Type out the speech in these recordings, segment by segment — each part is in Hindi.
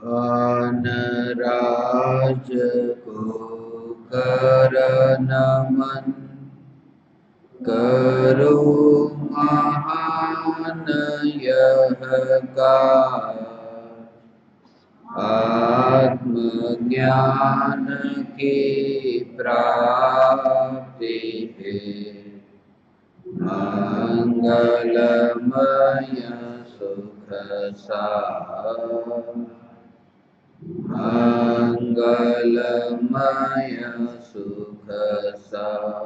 कानराज को कर नमन, करो महान यह कार्य। आत्मज्ञान की प्राप्ति है, मंगलमय सुख सार। मंगलमय सुख सार।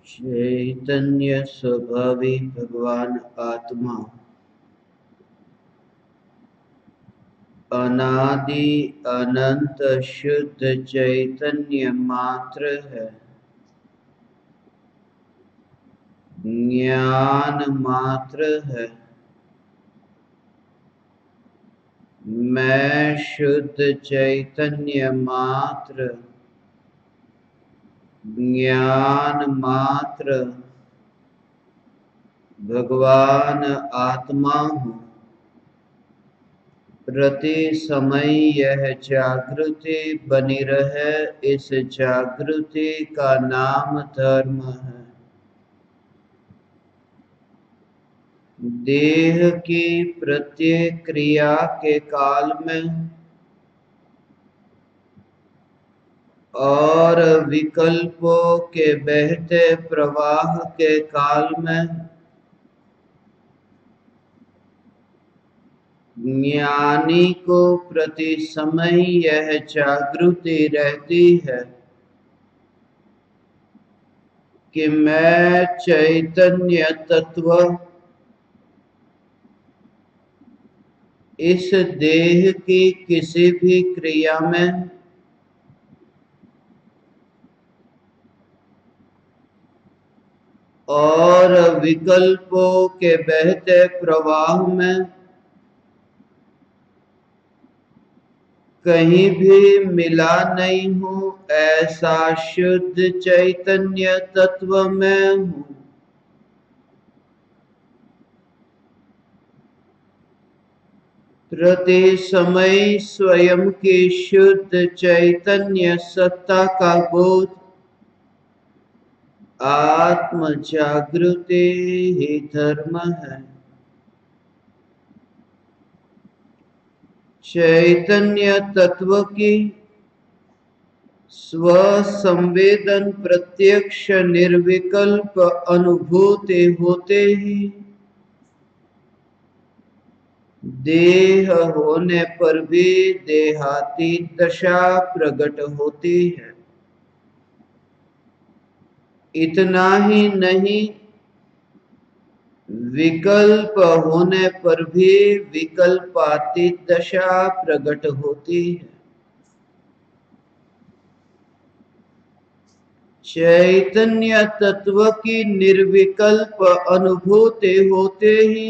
चैतन्य स्वभावी भगवान आत्मा अनादि अनंत शुद्ध चैतन्य मात्र है, ज्ञान मात्र है। मैं शुद्ध चैतन्य मात्र, ज्ञान मात्र भगवान आत्मा हूँ। प्रति समय यह जागृति बनी रहे, इस जागृति का नाम धर्म है। देह की प्रत्येक क्रिया के काल में और विकल्पों के बहते प्रवाह के काल में ज्ञानी को प्रति समय यह जागृति रहती है कि मैं चैतन्य तत्व इस देह की किसी भी क्रिया में और विकल्पों के बहते प्रवाह में कहीं भी मिला नहीं हूँ। ऐसा शुद्ध चैतन्य तत्व मैं हूँ। प्रति समय स्वयं की शुद्ध चैतन्य सत्ता का बोध आत्म जागृति ही धर्म है। चैतन्य तत्व की स्व संवेदन प्रत्यक्ष निर्विकल्प अनुभूति होते ही देह होने पर भी देहातीत दशा प्रकट होती है। इतना ही नहीं, विकल्प होने पर भी विकल्पातीत दशा प्रकट होती है। चैतन्य तत्व की निर्विकल्प अनुभूति होते ही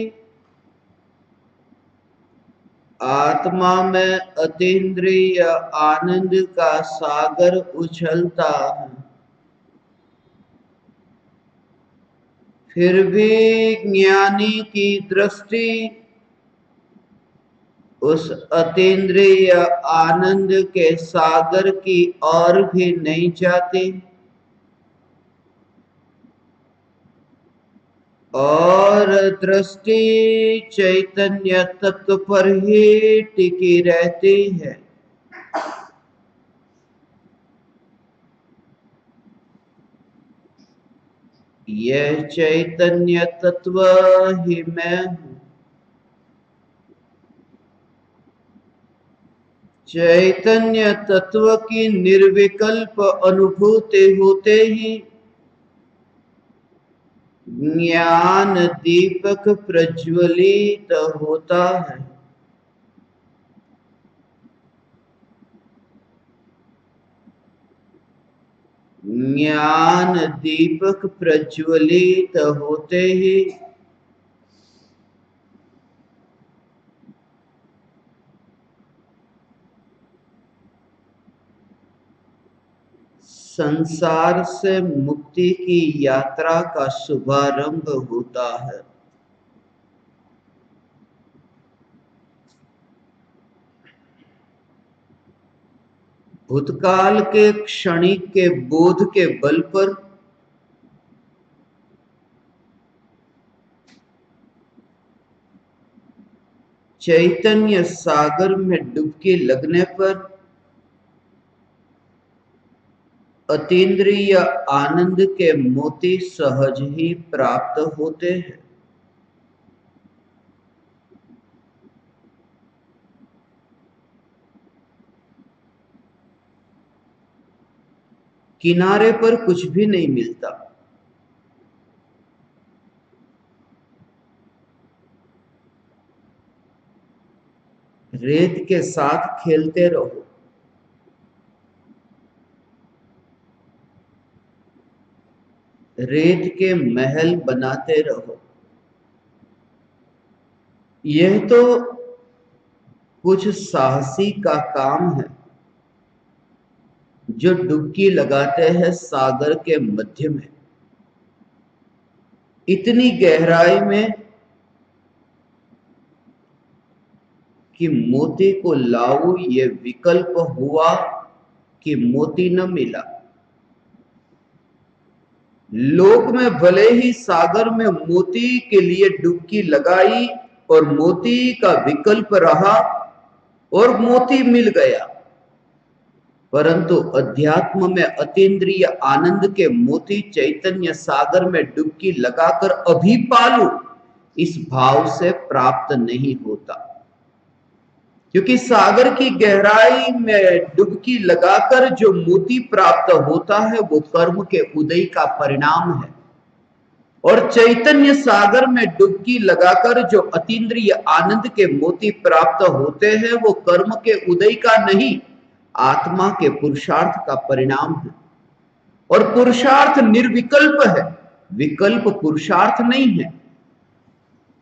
आत्मा में अतीन्द्रिय आनंद का सागर उछलता है। फिर भी ज्ञानी की दृष्टि उस अतीन्द्रिय आनंद के सागर की ओर भी नहीं जाती। और दृष्टि चैतन्य तत्व पर ही टिकी रहती है। यह चैतन्य तत्व ही मैं हूँ। चैतन्य तत्व की निर्विकल्प अनुभूति होते ही ज्ञान दीपक प्रज्वलित होता है। ज्ञान दीपक प्रज्वलित होते ही संसार से मुक्ति की यात्रा का शुभारंभ होता है। भूतकाल के क्षणिक के बोध के बल पर चैतन्य सागर में डुबकी लगने पर अतीन्द्रिय आनंद के मोती सहज ही प्राप्त होते हैं। किनारे पर कुछ भी नहीं मिलता। रेत के साथ खेलते रहो। रेत के महल बनाते रहो। यह तो कुछ साहसी का काम है जो डुबकी लगाते हैं सागर के मध्य में। इतनी गहराई में कि मोती को लाऊं ये विकल्प हुआ कि मोती न मिला। लोक में भले ही सागर में मोती के लिए डुबकी लगाई और मोती का विकल्प रहा और मोती मिल गया, परंतु अध्यात्म में अतीन्द्रिय आनंद के मोती चैतन्य सागर में डुबकी लगाकर अभी पालू इस भाव से प्राप्त नहीं होता। क्योंकि सागर की गहराई में डुबकी लगाकर जो मोती प्राप्त होता है वो कर्म के उदय का परिणाम है, और चैतन्य सागर में डुबकी लगाकर जो अतीन्द्रिय आनंद के मोती प्राप्त होते हैं वो कर्म के उदय का नहीं, आत्मा के पुरुषार्थ का परिणाम है। और पुरुषार्थ निर्विकल्प है, विकल्प पुरुषार्थ नहीं है।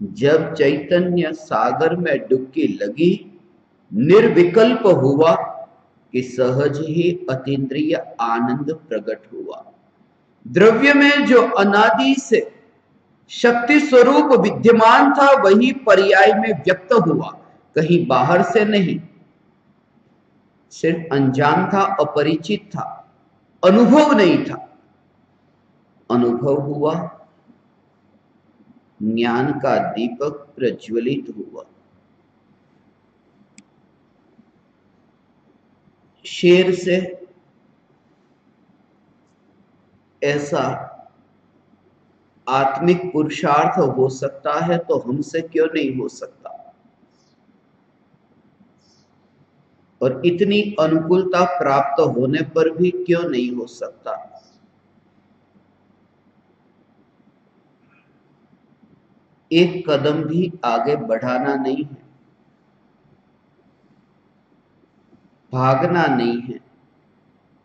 जब चैतन्य सागर में डुबकी लगी, निर्विकल्प हुआ कि सहज ही अतीन्द्रिय आनंद प्रकट हुआ। द्रव्य में जो अनादि से शक्ति स्वरूप विद्यमान था वही पर्याय में व्यक्त हुआ, कहीं बाहर से नहीं। सिर्फ अनजान था, अपरिचित था, अनुभव नहीं था। अनुभव हुआ, ज्ञान का दीपक प्रज्वलित हुआ। शेर से ऐसा आत्मिक पुरुषार्थ हो सकता है तो हमसे क्यों नहीं हो सकता। और इतनी अनुकूलता प्राप्त होने पर भी क्यों नहीं हो सकता। एक कदम भी आगे बढ़ाना नहीं है, भागना नहीं है।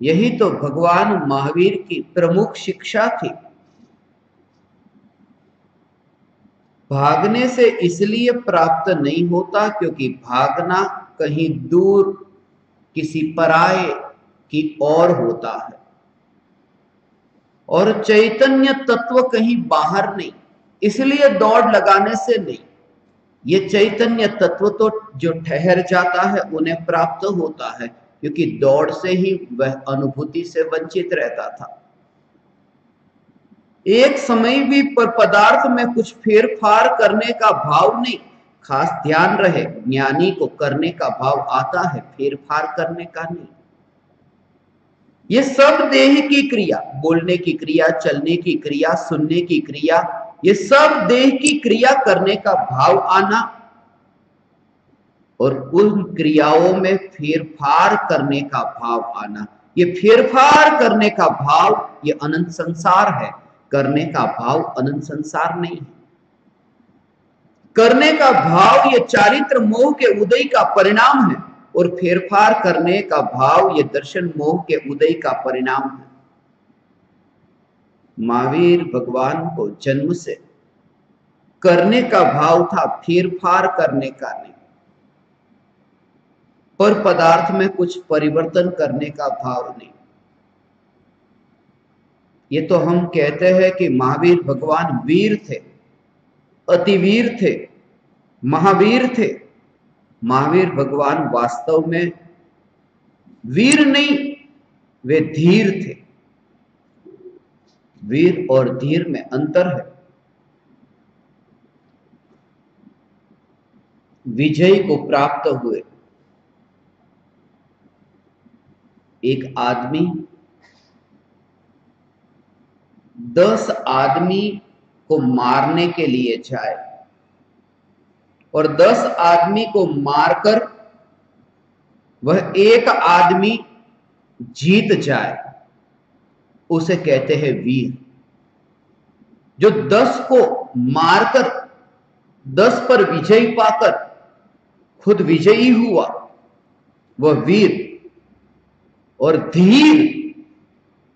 यही तो भगवान महावीर की प्रमुख शिक्षा थी। भागने से इसलिए प्राप्त नहीं होता क्योंकि भागना कहीं दूर किसी पराये की ओर होता है, और चैतन्य तत्व कहीं बाहर नहीं, इसलिए दौड़ लगाने से नहीं। ये चैतन्य तत्व तो जो ठहर जाता है उन्हें प्राप्त होता है, क्योंकि दौड़ से ही वह अनुभूति से वंचित रहता था। एक समय भी पर पदार्थ में कुछ फेरफार करने का भाव नहीं। खास ध्यान रहे, ज्ञानी को करने का भाव आता है, फेरफार करने का नहीं। ये सब देह की क्रिया, बोलने की क्रिया, चलने की क्रिया, सुनने की क्रिया, ये सब देह की क्रिया करने का भाव आना और उन क्रियाओं में फेरफार करने का भाव आना। ये फेरफार करने का भाव ये अनंत संसार है, करने का भाव अनंत संसार नहीं है। करने का भाव ये चारित्र मोह के उदय का परिणाम है और फेरफार करने का भाव ये दर्शन मोह के उदय का परिणाम है। महावीर भगवान को जन्म से करने का भाव था, फेरफार करने का नहीं। पर पदार्थ में कुछ परिवर्तन करने का भाव नहीं। ये तो हम कहते हैं कि महावीर भगवान वीर थे, अतिवीर थे, महावीर थे। महावीर भगवान वास्तव में वीर नहीं, वे धीर थे। वीर और धीर में अंतर है। विजय को प्राप्त हुए एक आदमी 10 आदमी को मारने के लिए जाए और 10 आदमी को मारकर वह एक आदमी जीत जाए, उसे कहते हैं वीर। जो 10 को मारकर 10 पर विजय पाकर खुद विजयी हुआ, वह वीर। और धीर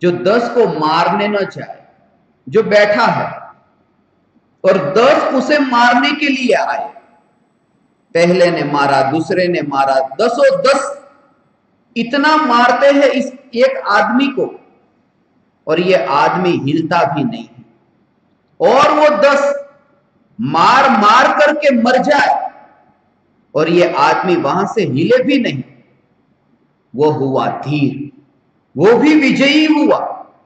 जो 10 को मारने न जाए, जो बैठा है और 10 उसे मारने के लिए आए, पहले ने मारा, दूसरे ने मारा, 10 इतना मारते हैं इस एक आदमी को और ये आदमी हिलता भी नहीं है। और वो 10 मार मार करके मर जाए और ये आदमी वहां से हिले भी नहीं, वो हुआ धीर। वो भी विजयी हुआ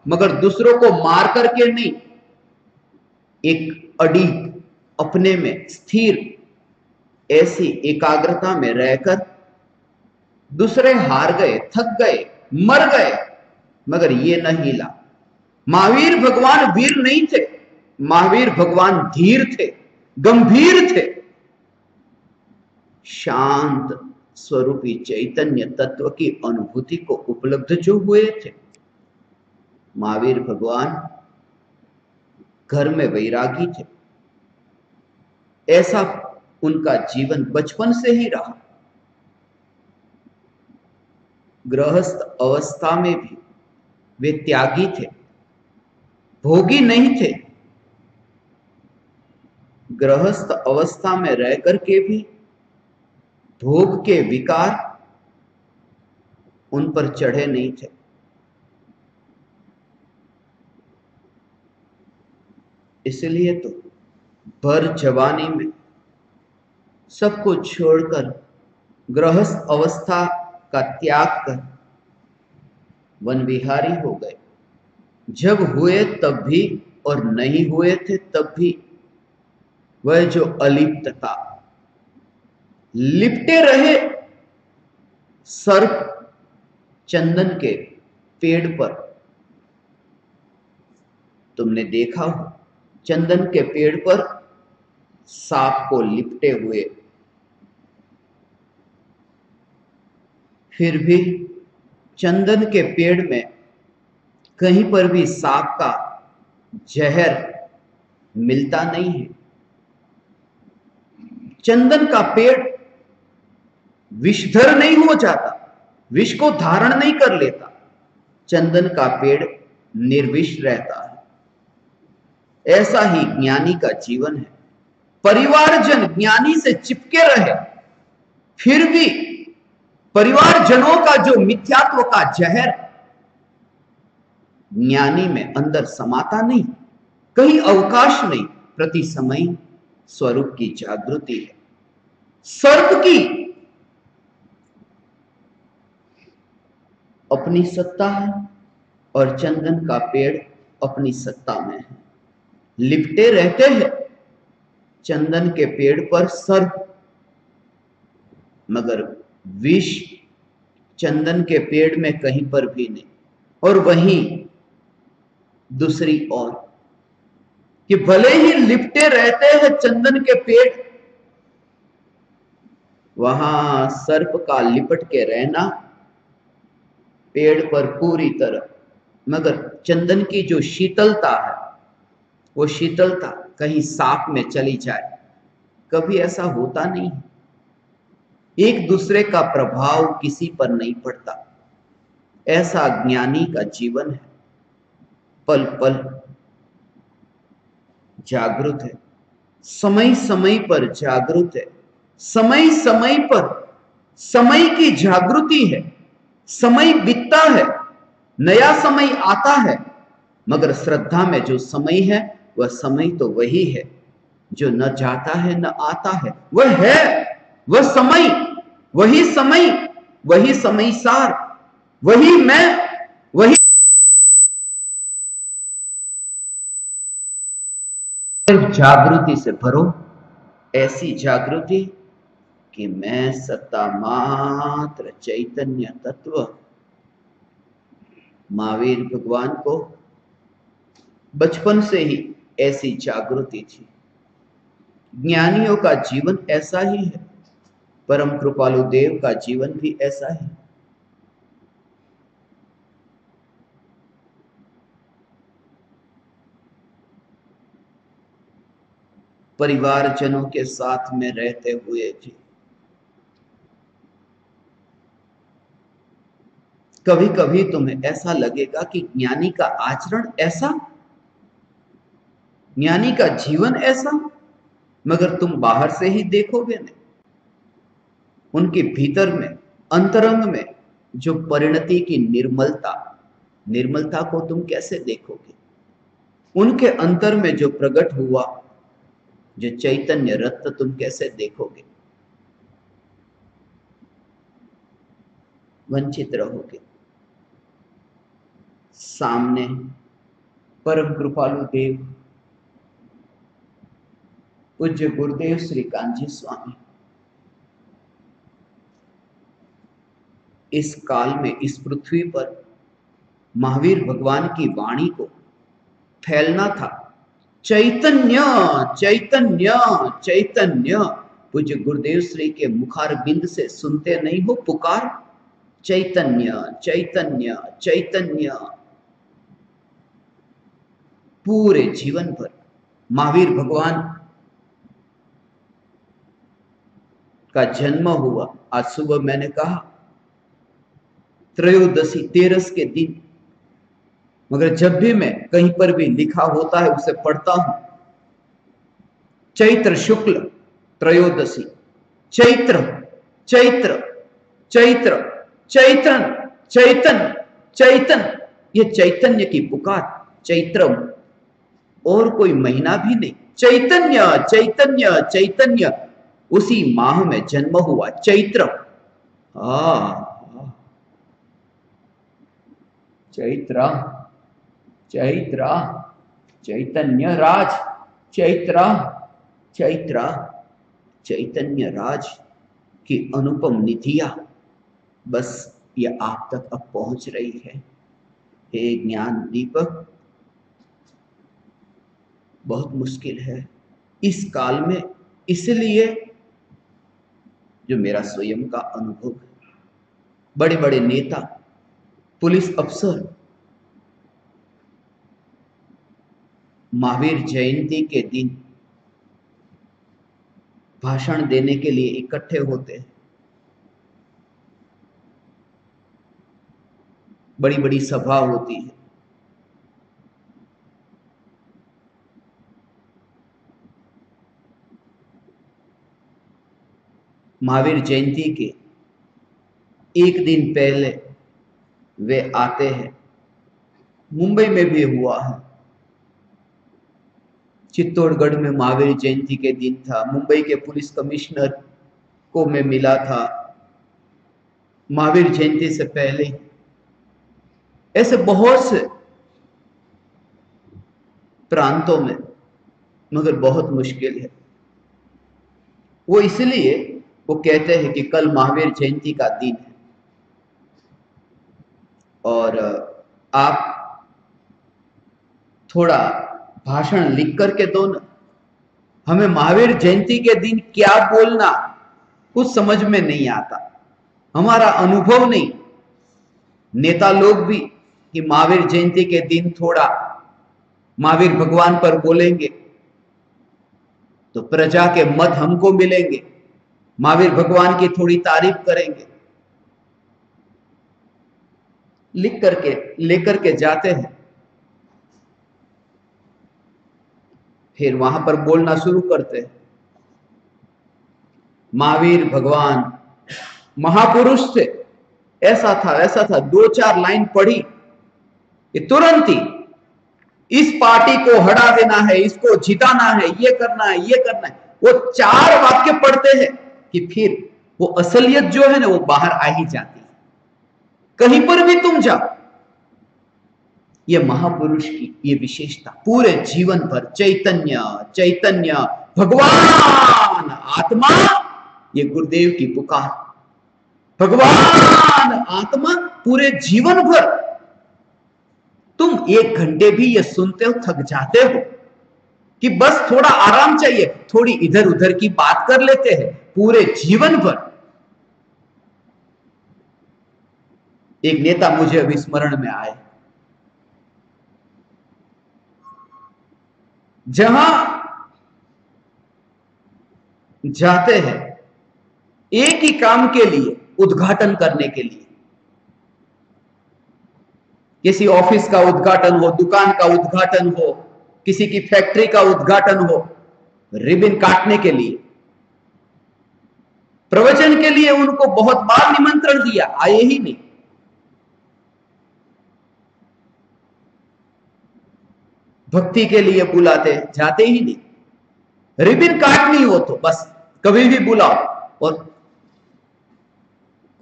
मगर दूसरों को मार करके नहीं, एक अडिग, अपने में स्थिर, ऐसी एकाग्रता में रहकर। दूसरे हार गए, थक गए, मर गए, मगर ये न हिला। महावीर भगवान वीर नहीं थे, महावीर भगवान धीर थे, गंभीर थे। शांत स्वरूपी चैतन्य तत्व की अनुभूति को उपलब्ध जो हुए थे। महावीर भगवान घर में वैरागी थे, ऐसा उनका जीवन बचपन से ही रहा। गृहस्थ अवस्था में भी वे त्यागी थे, भोगी नहीं थे। गृहस्थ अवस्था में रह करके भी भोग के विकार उन पर चढ़े नहीं थे। इसलिए तो भर जवानी में सब कुछ छोड़कर गृहस्थ अवस्था का त्याग कर वन विहारी हो गए। जब हुए तब भी और नहीं हुए थे तब भी वह जो अलिप्तता, लिपटे रहे सर्प चंदन के पेड़ पर। तुमने देखा हो चंदन के पेड़ पर सांप को लिपटे हुए, फिर भी चंदन के पेड़ में कहीं पर भी सांप का जहर मिलता नहीं है। चंदन का पेड़ विषधर नहीं हो जाता, विष को धारण नहीं कर लेता। चंदन का पेड़ निर्विष रहता है। ऐसा ही ज्ञानी का जीवन है। परिवारजन ज्ञानी से चिपके रहे, फिर भी परिवारजनों का जो मिथ्यात्व का जहर ज्ञानी में अंदर समाता नहीं, कहीं अवकाश नहीं। प्रति समय स्वरूप की जागृति है। सर्प की अपनी सत्ता है और चंदन का पेड़ अपनी सत्ता में है। लिपटे रहते हैं चंदन के पेड़ पर सर्प, मगर विष चंदन के पेड़ में कहीं पर भी नहीं। और वहीं दूसरी ओर कि भले ही लिपटे रहते हैं चंदन के पेड़, वहां सर्प का लिपट के रहना पेड़ पर पूरी तरह, मगर चंदन की जो शीतलता है वो शीतलता कहीं सांप में चली जाए, कभी ऐसा होता नहीं। एक दूसरे का प्रभाव किसी पर नहीं पड़ता। ऐसा ज्ञानी का जीवन है, पल पल जागृत है, समय समय पर जागृत है, समय समय पर समय की जागृति है। समय बीतता है, नया समय आता है, मगर श्रद्धा में जो समय है वह समय तो वही है जो न जाता है न आता है। वह है, वह समय, वही समय, वही समय सार, वही मैं, वही जागृति से भरो, ऐसी जागृति कि मैं सत्ता मात्र चैतन्य तत्व। महावीर भगवान को बचपन से ही ऐसी जागृति थी। ज्ञानियों का जीवन ऐसा ही है, परम कृपालु देव का जीवन भी ऐसा है। परिवारजनों के साथ में रहते हुए भी कभी कभी तुम्हें ऐसा लगेगा कि ज्ञानी का आचरण ऐसा, ज्ञानी का जीवन ऐसा, मगर तुम बाहर से ही देखोगे नहीं। उनके भीतर में, अंतरंग में जो परिणति की निर्मलता, निर्मलता को तुम कैसे देखोगे? उनके अंतर में जो प्रकट हुआ जो चैतन्य रत्न तुम कैसे देखोगे? वंचित रहोगे। सामने परम कृपालु देव पूज्य गुरुदेव श्री कांजी स्वामी इस काल में, इस पृथ्वी पर महावीर भगवान की वाणी को फैलना था। चैतन्य चैतन्य चैतन्य, पूज्य गुरुदेव श्री के मुखारबिंद से सुनते नहीं हो पुकार, चैतन्य चैतन्य चैतन्य। पूरे जीवन भर महावीर भगवान का जन्म हुआ। आज सुबह मैंने कहा त्रयोदशी, तेरस के दिन, मगर जब भी मैं कहीं पर भी लिखा होता है उसे पढ़ता हूं, चैत्र शुक्ल त्रयोदशी, चैत्र चैत्र चैत्र चैतन चैतन चैतन, ये चैतन्य की पुकार। चैत्र और कोई महीना भी नहीं, चैतन्य चैतन्य चैतन्य। उसी माह में जन्म हुआ चैत्र। चैत्र चैत्र चैतन्य राज, चैत्र चैत्र चैतन्य राज की अनुपम निधियां बस ये आप तक अब पहुंच रही है। हे ज्ञान दीपक, बहुत मुश्किल है इस काल में, इसलिए जो मेरा स्वयं का अनुभव है। बड़े बड़े नेता, पुलिस अफसर महावीर जयंती के दिन भाषण देने के लिए इकट्ठे होते हैं। बड़ी बड़ी सभा होती है। महावीर जयंती के एक दिन पहले वे आते हैं। मुंबई में भी हुआ है, चित्तौड़गढ़ में महावीर जयंती के दिन था। मुंबई के पुलिस कमिश्नर को मैं मिला था महावीर जयंती से पहले। ऐसे बहुत से प्रांतों में मगर बहुत मुश्किल है। वो इसलिए वो कहते हैं कि कल महावीर जयंती का दिन है और आप थोड़ा भाषण लिख करके दो ना। हमें महावीर जयंती के दिन क्या बोलना कुछ समझ में नहीं आता, हमारा अनुभव नहीं। नेता लोग भी कि महावीर जयंती के दिन थोड़ा महावीर भगवान पर बोलेंगे तो प्रजा के मत हमको मिलेंगे, महावीर भगवान की थोड़ी तारीफ करेंगे, लिख करके लेकर के जाते हैं। फिर वहां पर बोलना शुरू करते हैं। महावीर भगवान महापुरुष थे, ऐसा था वैसा था, दो चार लाइन पढ़ी कि तुरंत ही इस पार्टी को हटा देना है, इसको जिताना है, ये करना है, ये करना है। वो चार वाक्य पढ़ते हैं कि फिर वो असलियत जो है ना वो बाहर आ ही जाती है। कहीं पर भी तुम जाओ, ये महापुरुष की ये विशेषता पूरे जीवन पर चैतन्य चैतन्य भगवान आत्मा, ये गुरुदेव की पुकार, भगवान आत्मा। पूरे जीवन भर तुम 1 घंटे भी ये सुनते हो थक जाते हो कि बस थोड़ा आराम चाहिए, थोड़ी इधर उधर की बात कर लेते हैं। पूरे जीवन भर एक नेता मुझे अभी स्मरण में आए, जहां जाते हैं एक ही काम के लिए, उद्घाटन करने के लिए, किसी ऑफिस का उद्घाटन हो, दुकान का उद्घाटन हो, किसी की फैक्ट्री का उद्घाटन हो, रिबन काटने के लिए, प्रवचन के लिए उनको बहुत बार निमंत्रण दिया, आए ही नहीं। भक्ति के लिए बुलाते, जाते ही नहीं। रिबन काटनी हो तो बस कभी भी बुलाओ। और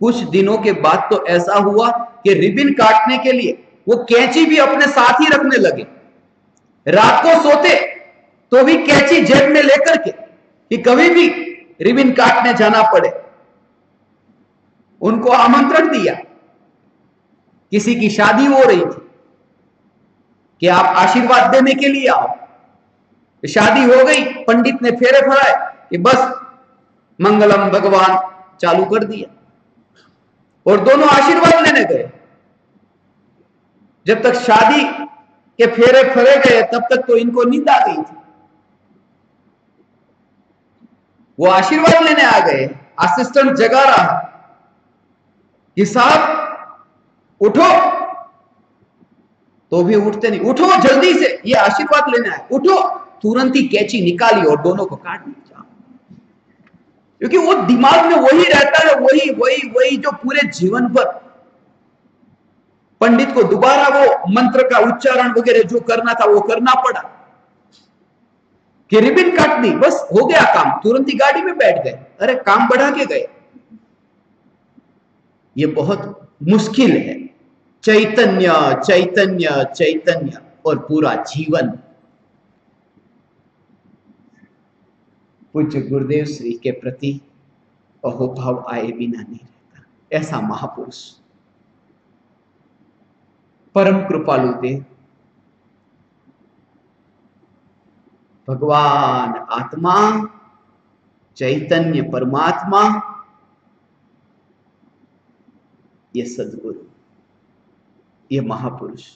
कुछ दिनों के बाद तो ऐसा हुआ कि रिबन काटने के लिए वो कैंची भी अपने साथ ही रखने लगे। रात को सोते तो भी कैंची जेब में लेकर के कि कभी भी रिबन काटने जाना पड़े। उनको आमंत्रण दिया, किसी की शादी हो रही थी कि आप आशीर्वाद देने के लिए आओ। शादी हो गई, पंडित ने फेरे फराए कि बस मंगलम भगवान चालू कर दिया और दोनों आशीर्वाद लेने गए। जब तक शादी के फेरे फरे गए तब तक तो इनको नींद आ गई थी। वो आशीर्वाद लेने आ गए, असिस्टेंट जगा रहा कि साहब उठो, तो भी उठते नहीं। उठो जल्दी से, ये आशीर्वाद लेने आए, उठो। तुरंत ही कैंची निकाली और दोनों को काट दिया, क्योंकि वो दिमाग में वही रहता है, वही वही वही जो पूरे जीवन पर पंडित को दोबारा वो मंत्र का उच्चारण वगैरह जो करना था वो करना पड़ा कि रिबन काट दी, बस हो गया काम, तुरंत ही गाड़ी में बैठ गए। अरे काम बढ़ा के गए। ये बहुत मुश्किल है। चैतन्य चैतन्य चैतन्य और पूरा जीवन। पूज्य गुरुदेव श्री के प्रति अहोभाव आए बिना नहीं रहता। ऐसा महापुरुष परम कृपालु देव भगवान आत्मा, चैतन्य परमात्मा, ये सद्गुरु, ये महापुरुष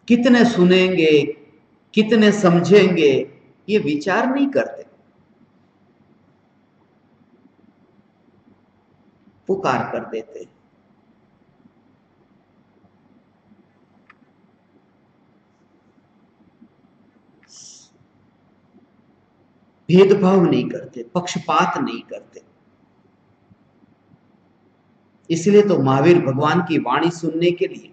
कितने सुनेंगे, कितने समझेंगे, ये विचार नहीं करते। पुकार कर देते। भेदभाव नहीं करते, पक्षपात नहीं करते। इसलिए तो महावीर भगवान की वाणी सुनने के लिए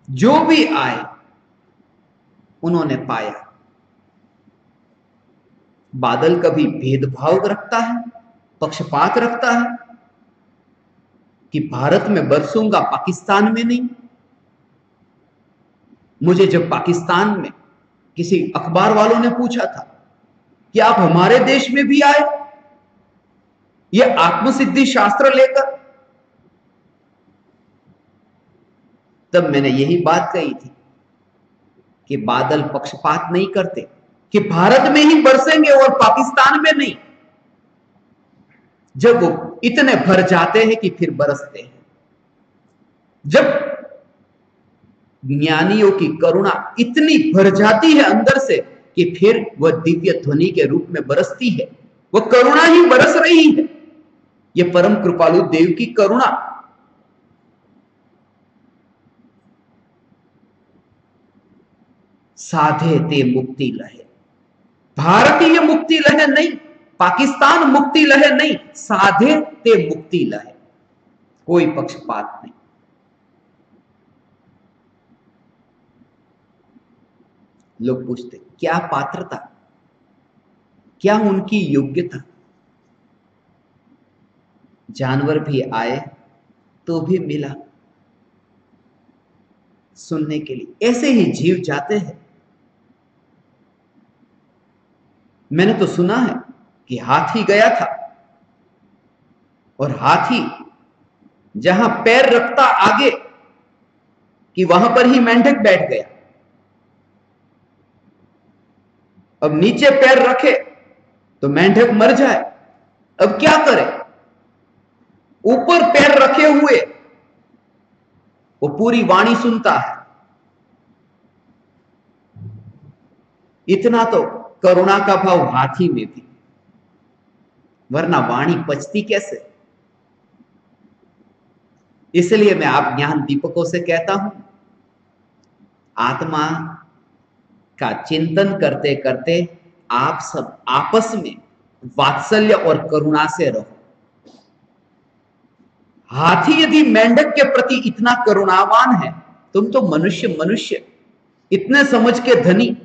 जो भी आए उन्होंने पाया। बादल कभी भेदभाव रखता है, पक्षपात रखता है कि भारत में बरसूंगा पाकिस्तान में नहीं? मुझे जब पाकिस्तान में किसी अखबार वालों ने पूछा था कि आप हमारे देश में भी आए ये आत्मसिद्धि शास्त्र लेकर, तब मैंने यही बात कही थी कि बादल पक्षपात नहीं करते कि भारत में ही बरसेंगे और पाकिस्तान में नहीं। जब वो इतने भर जाते हैं कि फिर बरसते हैं। जब ज्ञानियों की करुणा इतनी भर जाती है अंदर से कि फिर वह दिव्य ध्वनि के रूप में बरसती है। वह करुणा ही बरस रही है। यह परम कृपालु देव की करुणा। साधे ते मुक्ति लहे, भारतीय मुक्ति लहे नहीं, पाकिस्तान मुक्ति लहे नहीं, साधे ते मुक्ति लहे। कोई पक्षपात नहीं। लोग पूछते क्या पात्रता, क्या उनकी योग्यता। जानवर भी आए तो भी मिला सुनने के लिए। ऐसे ही जीव जाते हैं। मैंने तो सुना है कि हाथी गया था और हाथी जहां पैर रखता आगे कि वहां पर ही मेंढक बैठ गया। अब नीचे पैर रखे तो मेंढक मर जाए। अब क्या करे? ऊपर पैर रखे हुए वो पूरी वाणी सुनता है। इतना तो करुणा का भाव हाथी में भी, वरना वाणी पचती कैसे? इसलिए मैं आप ज्ञान दीपकों से कहता हूं, आत्मा का चिंतन करते करते आप सब आपस में वात्सल्य और करुणा से रहो। हाथी यदि मेंढक के प्रति इतना करुणावान है, तुम तो मनुष्य इतने समझ के धनी।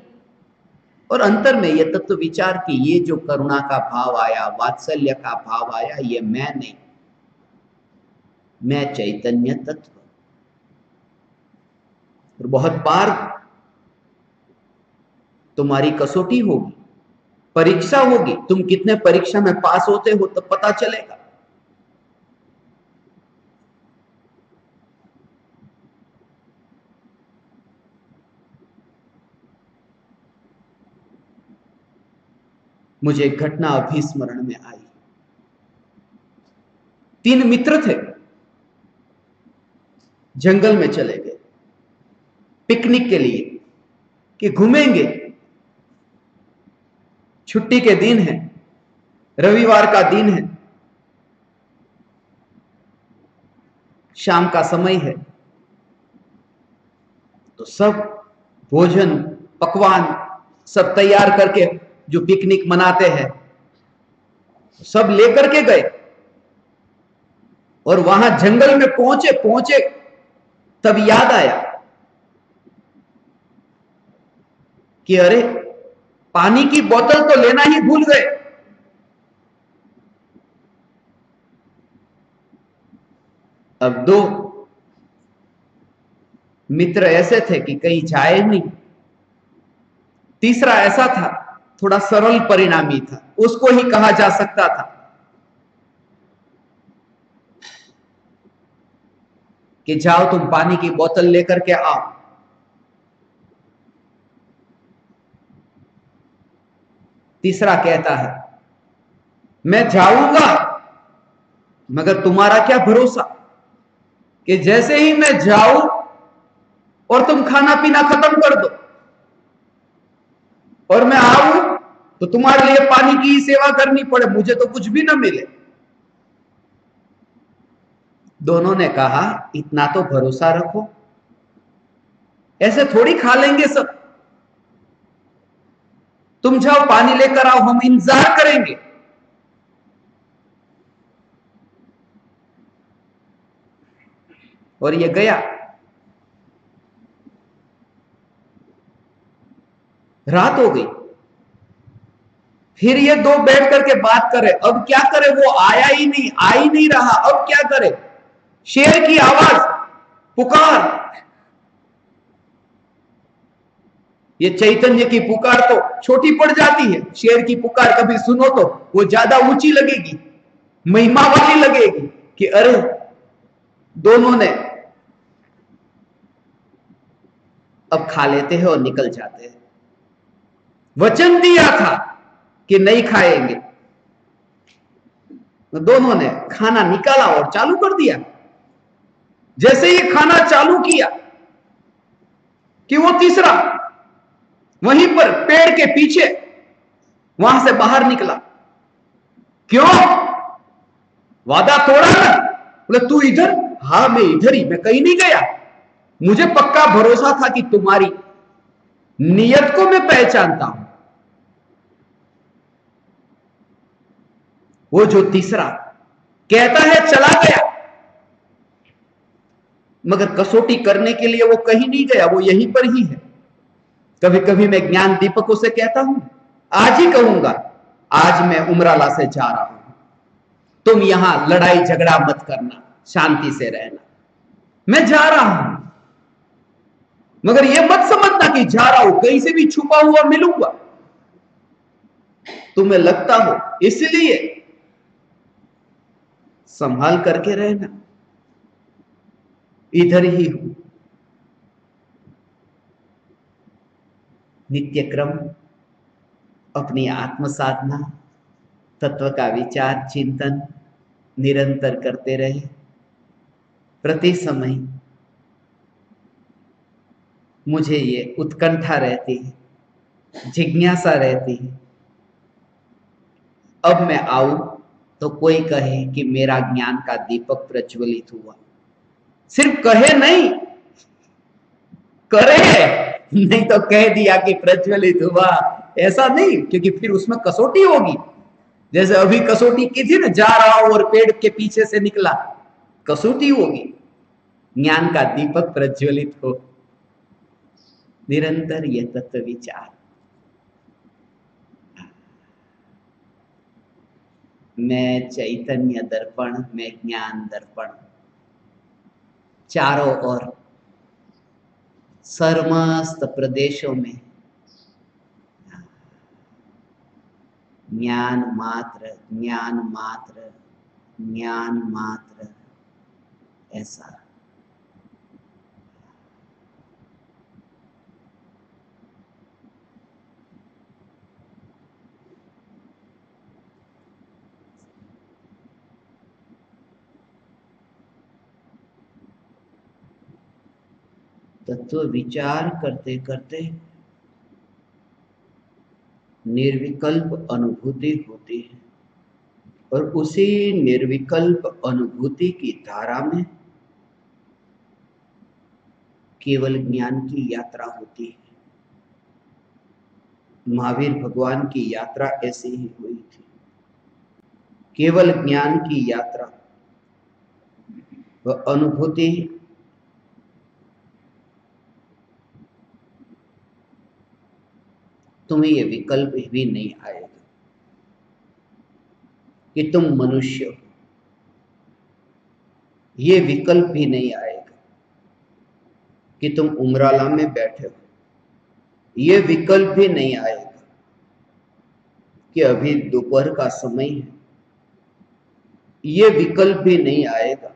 और अंतर में यह तत्व विचार कि ये जो करुणा का भाव आया, वात्सल्य का भाव आया, ये मैं नहीं, मैं चैतन्य तत्व। और बहुत बार तुम्हारी कसौटी होगी, परीक्षा होगी। तुम कितने परीक्षा में पास होते हो तब पता चलेगा। मुझे एक घटना अभी स्मरण में आई। 3 मित्र थे, जंगल में चले गए पिकनिक के लिए कि घूमेंगे। छुट्टी के दिन है, रविवार का दिन है, शाम का समय है। तो सब भोजन पकवान सब तैयार करके जो पिकनिक मनाते हैं सब लेकर के गए। और वहां जंगल में पहुंचे तब याद आया कि अरे पानी की बोतल तो लेना ही भूल गए। अब 2 मित्र ऐसे थे कि कहीं जाए नहीं। तीसरा ऐसा था, थोड़ा सरल परिणामी था, उसको ही कहा जा सकता था कि जाओ तुम पानी की बोतल लेकर के आओ। तीसरा कहता है मैं जाऊंगा, मगर तुम्हारा क्या भरोसा कि जैसे ही मैं जाऊं और तुम खाना पीना खत्म कर दो और मैं आऊं तो तुम्हारे लिए पानी की सेवा करनी पड़े, मुझे तो कुछ भी ना मिले। दोनों ने कहा इतना तो भरोसा रखो, ऐसे थोड़ी खा लेंगे सब। तुम जाओ पानी लेकर आओ, हम इंतजार करेंगे। और ये गया। रात हो गई। फिर ये 2 बैठ करके बात करे, अब क्या करे? वो आया ही नहीं, आ ही नहीं रहा। अब क्या करे? शेर की आवाज, पुकार। ये चैतन्य की पुकार तो छोटी पड़ जाती है, शेर की पुकार कभी सुनो तो वो ज्यादा ऊंची लगेगी, महिमा वाली लगेगी कि अरे दोनों ने अब खा लेते हैं और निकल जाते हैं। वचन दिया था कि नहीं खाएंगे, तो दोनों ने खाना निकाला और चालू कर दिया। जैसे ही खाना चालू किया कि वो तीसरा वहीं पर पेड़ के पीछे वहां से बाहर निकला। क्यों? वादा तोड़ा ना? बोले तू इधर? हाँ मैं इधर ही, मैं कहीं नहीं गया, मुझे पक्का भरोसा था कि तुम्हारी नियत को मैं पहचानता हूं। वो जो तीसरा कहता है चला गया, मगर कसौटी करने के लिए वो कहीं नहीं गया, वो यहीं पर ही है। कभी कभी मैं ज्ञान दीपकों से कहता हूं, आज ही कहूंगा, आज मैं उमराला से जा रहा हूं, तुम यहां लड़ाई झगड़ा मत करना, शांति से रहना, मैं जा रहा हूं। मगर यह मत समझना कि जा रहा हूं कहीं से भी छुपा हुआ मिलूंगा, तुम्हें लगता हो, इसलिए संभाल करके रहना, इधर ही हूं। नित्य क्रम अपनी आत्म साधना, तत्व का विचार चिंतन निरंतर करते रहे। प्रति समय मुझे ये उत्कंठा रहती है, जिज्ञासा रहती है, अब मैं आऊं तो कोई कहे कि मेरा ज्ञान का दीपक प्रज्वलित हुआ। सिर्फ कहे नहीं, करे, नहीं तो कह दिया कि प्रज्वलित हुआ, ऐसा नहीं, क्योंकि फिर उसमें कसौटी होगी। जैसे अभी कसौटी की थी ना, जा रहा हूं और पेड़ के पीछे से निकला, कसौटी होगी। ज्ञान का दीपक प्रज्वलित हो, निरंतर यह तत्व विचार। मैं चैतन्य दर्पण, मैं ज्ञान दर्पण, चारों ओर समस्त प्रदेशों में ज्ञान मात्र, ज्ञान मात्र, ज्ञान मात्र, ऐसा। तत्व विचार करते करते निर्विकल्प अनुभूति होती है, और उसी निर्विकल्प अनुभूति की धारा में केवल ज्ञान की यात्रा होती है। महावीर भगवान की यात्रा ऐसी ही हुई थी, केवल ज्ञान की यात्रा, वह अनुभूति तुम्हें यह विकल्प भी नहीं आएगा कि तुम मनुष्य हो, ये विकल्प भी नहीं आएगा कि तुम उमराला में बैठे हो, ये विकल्प भी नहीं आएगा कि अभी दोपहर का समय है, ये विकल्प भी नहीं आएगा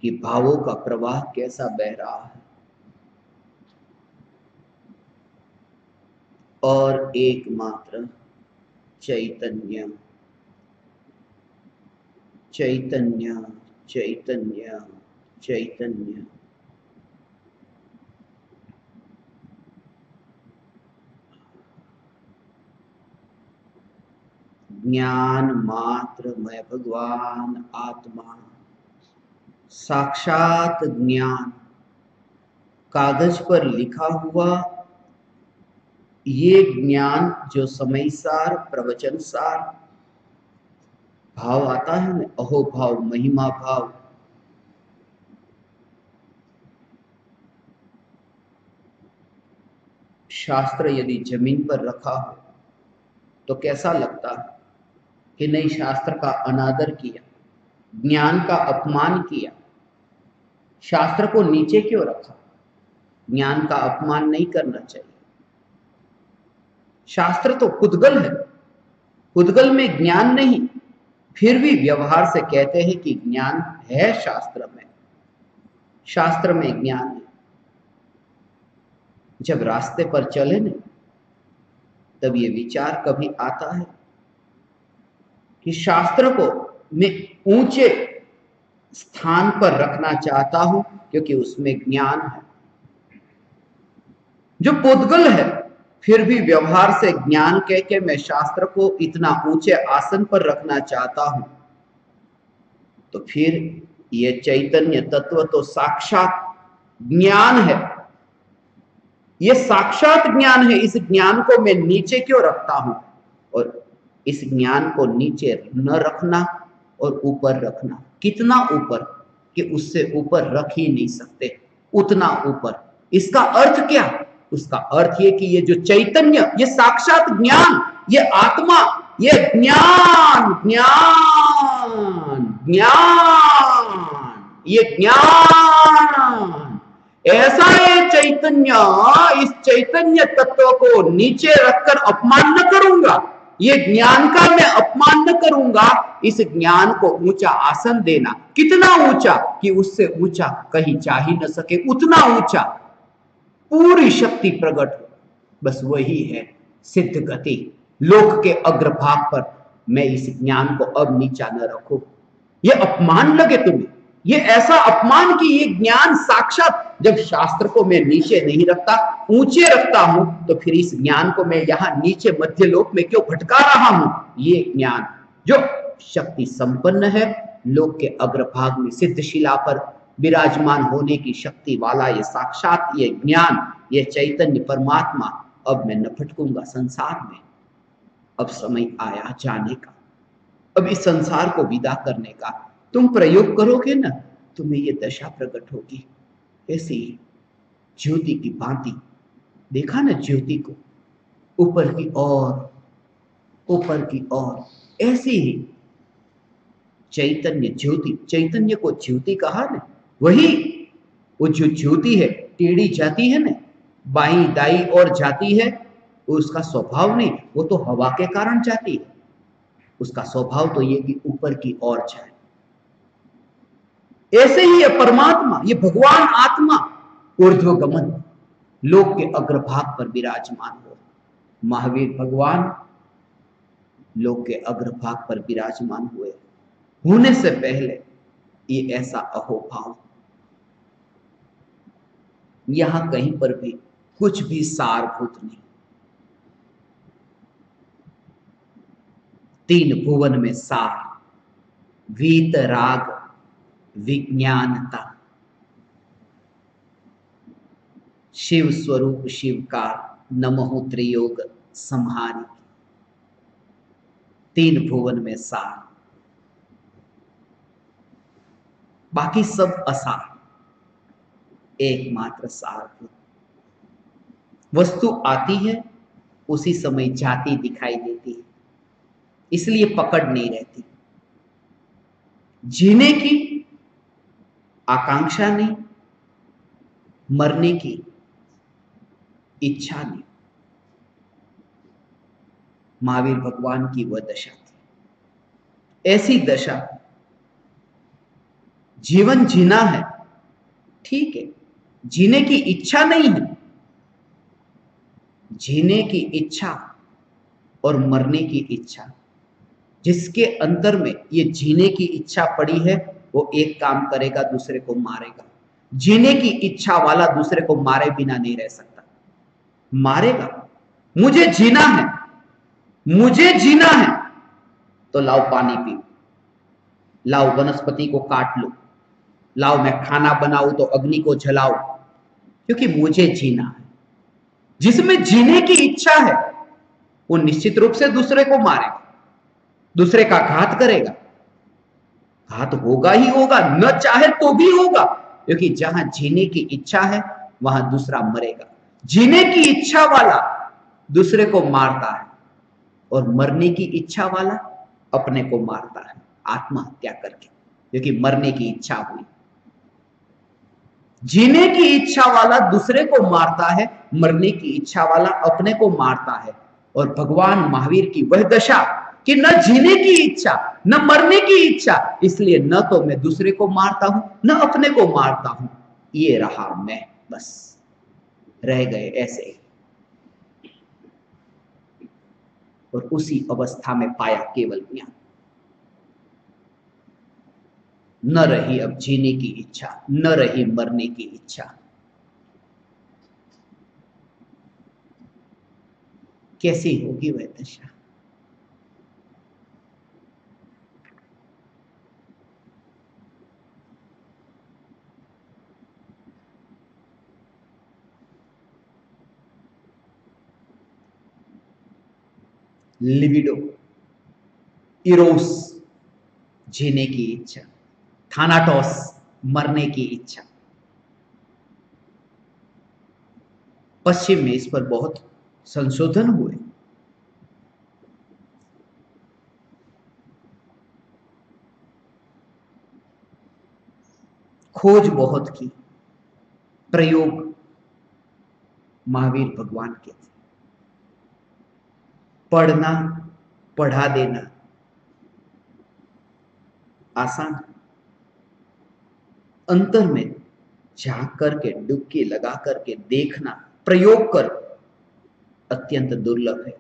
कि भावों का प्रवाह कैसा बह रहा है। और एकमात्र चैतन्य, चैतन्य, चैतन्य, चैतन्य। ज्ञान मात्र, मैं भगवान आत्मा, साक्षात ज्ञान, कागज पर लिखा हुआ ये ज्ञान जो समय सार, प्रवचन सार भाव आता है ना, अहो भाव, महिमा भाव, शास्त्र यदि जमीन पर रखा हो तो कैसा लगता है कि नहीं, शास्त्र का अनादर किया, ज्ञान का अपमान किया, शास्त्र को नीचे क्यों रखा। ज्ञान का अपमान नहीं करना चाहिए। शास्त्र तो पुद्गल है, पुद्गल में ज्ञान नहीं, फिर भी व्यवहार से कहते हैं कि ज्ञान है शास्त्र में, शास्त्र में ज्ञान है। जब रास्ते पर चले न, तब ये विचार कभी आता है कि शास्त्र को मैं ऊंचे स्थान पर रखना चाहता हूं क्योंकि उसमें ज्ञान है। जो पुद्गल है फिर भी व्यवहार से ज्ञान कह के मैं शास्त्र को इतना ऊंचे आसन पर रखना चाहता हूं, तो फिर ये चैतन्य तत्व तो साक्षात ज्ञान है, ये साक्षात ज्ञान है। इस ज्ञान को मैं नीचे क्यों रखता हूं? और इस ज्ञान को नीचे न रखना और ऊपर रखना, कितना ऊपर कि उससे ऊपर रख ही नहीं सकते, उतना ऊपर। इसका अर्थ क्या? उसका अर्थ ये कि ये जो चैतन्य, ये साक्षात ज्ञान, ये आत्मा, ये ज्ञान ज्ञान ज्ञान, ये ज्ञान ऐसा है चैतन्य, इस चैतन्य तत्व को नीचे रखकर अपमान न करूंगा, ये ज्ञान का मैं अपमान न करूंगा। इस ज्ञान को ऊंचा आसन देना, कितना ऊंचा कि उससे ऊंचा कहीं जा ही न सके, उतना ऊंचा पूरी शक्ति प्रकट हो। बस वही है सिद्ध गति। लोक के अग्रभाग पर मैं इस ज्ञान को अब नीचा न रखूं। ये अपमान लगे तुम्हें, ये ऐसा अपमान कि ये ज्ञान साक्षात, जब शास्त्र को मैं नीचे नहीं रखता, ऊंचे रखता हूं, तो फिर इस ज्ञान को मैं यहां नीचे मध्य लोक में क्यों भटका रहा हूं? ये ज्ञान जो शक्ति संपन्न है, लोक के अग्रभाग में सिद्ध शिला पर विराजमान होने की शक्ति वाला ये साक्षात ये ज्ञान, ये चैतन्य परमात्मा, अब मैं न भटकूंगा संसार में। अब समय आया जाने का, अब इस संसार को विदा करने का। तुम प्रयोग करोगे ना, तुम्हें ये दशा प्रकट होगी। ऐसी ज्योति की भांति, देखा ना ज्योति को, ऊपर की ओर, ऊपर की ओर, ऐसी ही चैतन्य ज्योति, चैतन्य को ज्योति कहा ना, वही वो जो ज्योति है टेढ़ी जाती है ना, बाई दाई और जाती है, उसका स्वभाव नहीं, वो तो हवा के कारण जाती है। उसका स्वभाव तो ये कि ऊपर की ओर जाए। ऐसे ही ये परमात्मा, ये भगवान आत्मा ऊर्ध्वगमन, लोक के अग्रभाग पर विराजमान हो। महावीर भगवान लोक के अग्रभाग पर विराजमान हुए, होने से पहले ये ऐसा अहोभाव, यहां कहीं पर भी कुछ भी सारभूत नहीं। तीन भुवन में सार, वीतराग विज्ञानता, शिव स्वरूप शिव का नमो त्रियोग संहारी। तीन भुवन में सार, बाकी सब असार, एकमात्र सारभूत। वस्तु आती है, उसी समय जाती दिखाई देती है, इसलिए पकड़ नहीं रहती। जीने की आकांक्षा नहीं, मरने की इच्छा नहीं। महावीर भगवान की वह दशा थी। ऐसी दशा, जीवन जीना है, ठीक है, जीने की इच्छा नहीं है। जीने की इच्छा और मरने की इच्छा, जिसके अंतर में ये जीने की इच्छा पड़ी है, वो एक काम करेगा, दूसरे को मारेगा। जीने की इच्छा वाला दूसरे को मारे बिना नहीं रह सकता, मारेगा। मुझे जीना है, मुझे जीना है, तो लाओ पानी पियो, लाओ वनस्पति को काट लो, लाओ मैं खाना बनाऊं तो अग्नि को जलाओ, क्योंकि मुझे जीना है। जिसमें जीने की इच्छा है वो निश्चित रूप से दूसरे को मारेगा, दूसरे का घात करेगा। घात होगा ही होगा, न चाहे तो भी होगा, क्योंकि जहां जीने की इच्छा है वहां दूसरा मरेगा। जीने की इच्छा वाला दूसरे को मारता है, और मरने की इच्छा वाला अपने को मारता है आत्महत्या करके, क्योंकि मरने की इच्छा हुई। जीने की इच्छा वाला दूसरे को मारता है, मरने की इच्छा वाला अपने को मारता है। और भगवान महावीर की वह दशा कि न जीने की इच्छा न मरने की इच्छा, इसलिए न तो मैं दूसरे को मारता हूं न अपने को मारता हूं, ये रहा मैं, बस रह गए ऐसे ही। और उसी अवस्था में पाया केवल ज्ञान। न रही अब जीने की इच्छा, न रही मरने की इच्छा। कैसी होगी वह दशा? लिबिडो, इरोस, जीने की इच्छा, थानाटोस, मरने की इच्छा। पश्चिम में इस पर बहुत संशोधन हुए। खोज बहुत की, प्रयोग महावीर भगवान के थे। पढ़ना, पढ़ा देना आसान, अंतर में झांक करके, डुबकी लगा करके देखना, प्रयोग कर अत्यंत दुर्लभ है।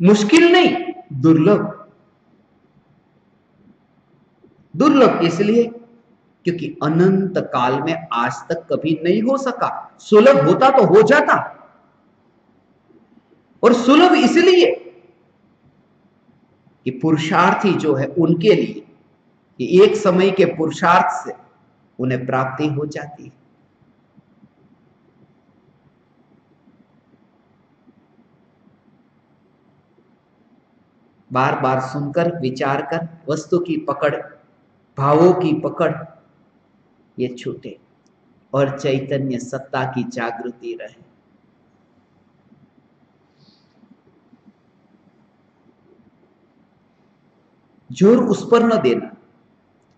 मुश्किल नहीं, दुर्लभ। दुर्लभ इसलिए क्योंकि अनंत काल में आज तक कभी नहीं हो सका। सुलभ होता तो हो जाता। और सुलभ इसलिए कि पुरुषार्थी जो है उनके लिए कि एक समय के पुरुषार्थ से उन्हें प्राप्ति हो जाती है। बार बार सुनकर, विचार कर वस्तु की पकड़, भावों की पकड़ ये छूटे और चैतन्य सत्ता की जागृति रहे। जोर उस पर न देना।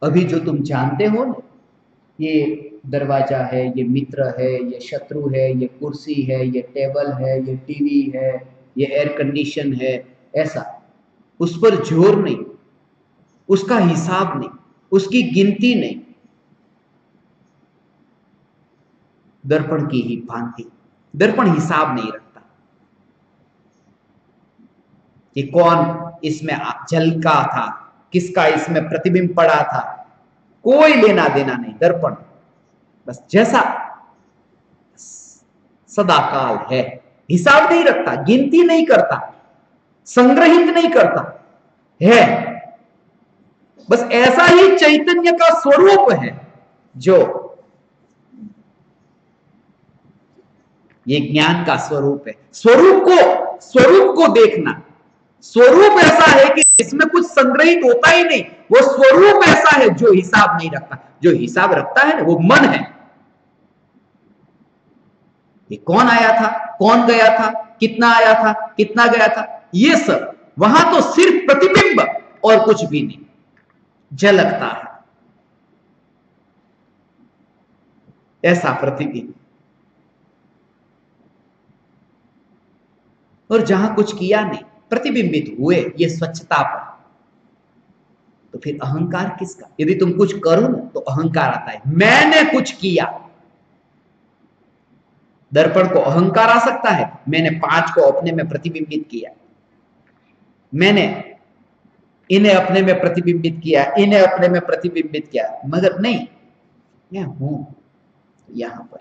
अभी जो तुम जानते हो ना, ये दरवाजा है, ये मित्र है, ये शत्रु है, ये कुर्सी है, ये टेबल है, ये टीवी है, ये एयर कंडीशन है, ऐसा उस पर जोर नहीं, उसका हिसाब नहीं, उसकी गिनती नहीं। दर्पण की ही भांति दर्पण हिसाब नहीं रखता कि कौन इसमें झलका था, किसका इसमें प्रतिबिंब पड़ा था, कोई लेना देना नहीं। दर्पण बस जैसा सदाकाल है, हिसाब नहीं रखता, गिनती नहीं करता, संग्रहित नहीं करता है। बस ऐसा ही चैतन्य का स्वरूप है जो ये ज्ञान का स्वरूप है। स्वरूप को देखना। स्वरूप ऐसा है कि इसमें कुछ संग्रहित होता ही नहीं। वो स्वरूप ऐसा है जो हिसाब नहीं रखता। जो हिसाब रखता है ना वो मन है। ये कौन आया था, कौन गया था, कितना आया था, कितना गया था, ये सब वहां तो सिर्फ प्रतिबिंब और कुछ भी नहीं झलकता है। ऐसा प्रतिबिंब। और जहां कुछ किया नहीं, प्रतिबिंबित हुए ये स्वच्छता पर, तो फिर अहंकार किसका? यदि तुम कुछ करो ना तो अहंकार आता है, मैंने कुछ किया। दर्पण को अहंकार आ सकता है, मैंने 5 को अपने में प्रतिबिंबित किया, मैंने इन्हें अपने में प्रतिबिंबित किया, इन्हें अपने में प्रतिबिंबित किया, मगर नहीं, मैं हूं यहां पर।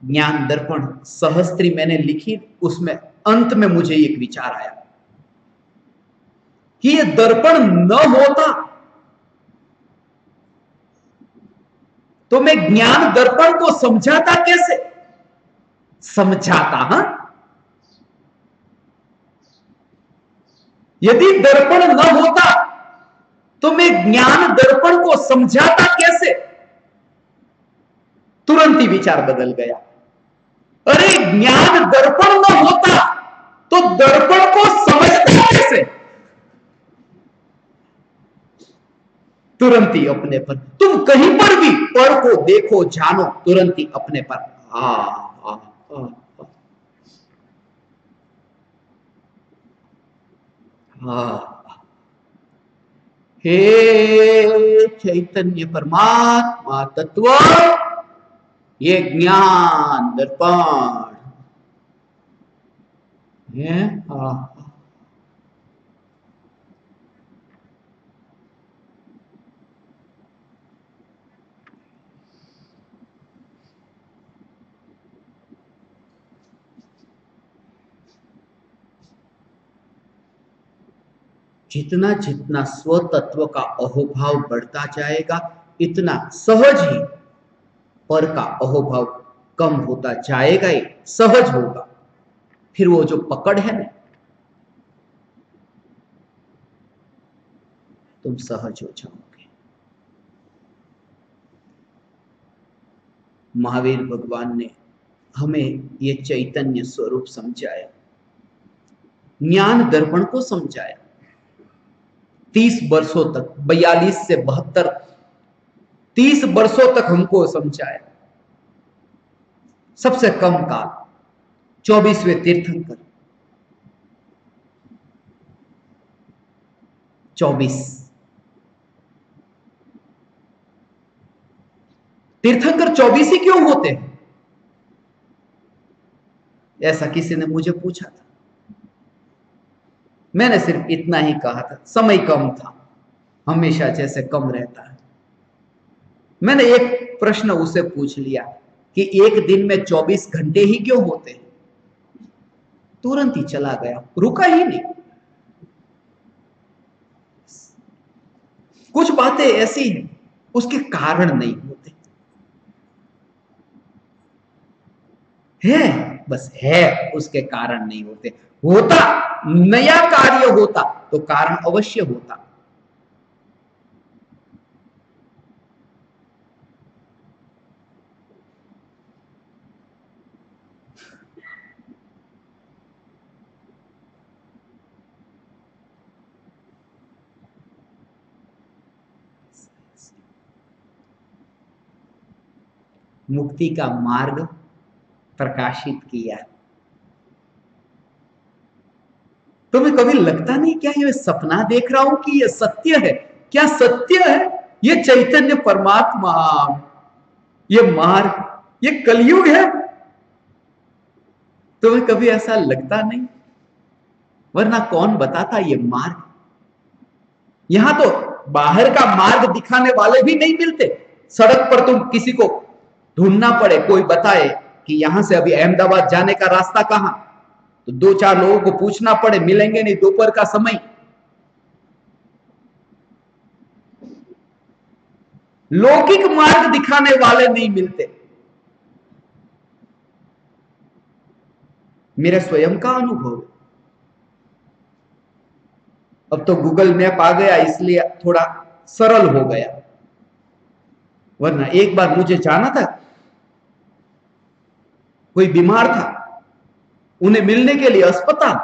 ज्ञान दर्पण सहस्त्री मैंने लिखी, उसमें अंत में मुझे एक विचार आया कि ये दर्पण न होता तो मैं ज्ञान दर्पण को समझाता कैसे? समझाता, हां? यदि दर्पण न होता तो मैं ज्ञान दर्पण को समझाता कैसे? तुरंत ही विचार बदल गया। अरे अरे ज्ञान दर्पण में होता तो दर्पण को समझता कैसे? तुरंत ही अपने पर, तुम कहीं पर भी पर को देखो जानो, तुरंत ही अपने पर हे चैतन्य परमात्मा तत्व, ये ज्ञान दर्पण है। जितना जितना स्व तत्व का अहोभाव बढ़ता जाएगा, इतना सहज ही पर का अहोभाव कम होता जाएगा, ही सहज होगा। फिर वो जो पकड़ है ना, तुम सहज हो जाओगे। महावीर भगवान ने हमें ये चैतन्य स्वरूप समझाया, ज्ञान दर्पण को समझाया। 30 वर्षों तक, 42 से 72, 30 वर्षों तक हमको समझाया। सबसे कम काल 24वें तीर्थंकर, 24 तीर्थंकर 24 ही क्यों होते हैं? ऐसा किसी ने मुझे पूछा था। मैंने सिर्फ इतना ही कहा था, समय कम था, हमेशा जैसे कम रहता है। मैंने एक प्रश्न उसे पूछ लिया कि एक दिन में 24 घंटे ही क्यों होते हैं? तुरंत ही चला गया, रुका ही नहीं। कुछ बातें ऐसी हैं, उसके कारण नहीं होते है, बस है, उसके कारण नहीं होते। होता, नया कार्य होता तो कारण अवश्य होता। मुक्ति का मार्ग प्रकाशित किया। तुम्हें कभी लगता नहीं क्या ये सपना देख रहा हूं कि ये सत्य है? क्या सत्य है? ये चैतन्य परमात्मा, ये मार्ग, ये कलयुग है। तुम्हें कभी ऐसा लगता नहीं? वरना कौन बताता ये मार्ग? यहां तो बाहर का मार्ग दिखाने वाले भी नहीं मिलते। सड़क पर तुम किसी को ढूंढना पड़े, कोई बताए कि यहां से अभी अहमदाबाद जाने का रास्ता कहां, तो 2-4 लोगों को पूछना पड़े, मिलेंगे नहीं, दोपहर का समय। लौकिक मार्ग दिखाने वाले नहीं मिलते। मेरा स्वयं का अनुभव, अब तो गूगल मैप आ गया इसलिए थोड़ा सरल हो गया, वरना एक बार मुझे जाना था, कोई बीमार था, उन्हें मिलने के लिए अस्पताल,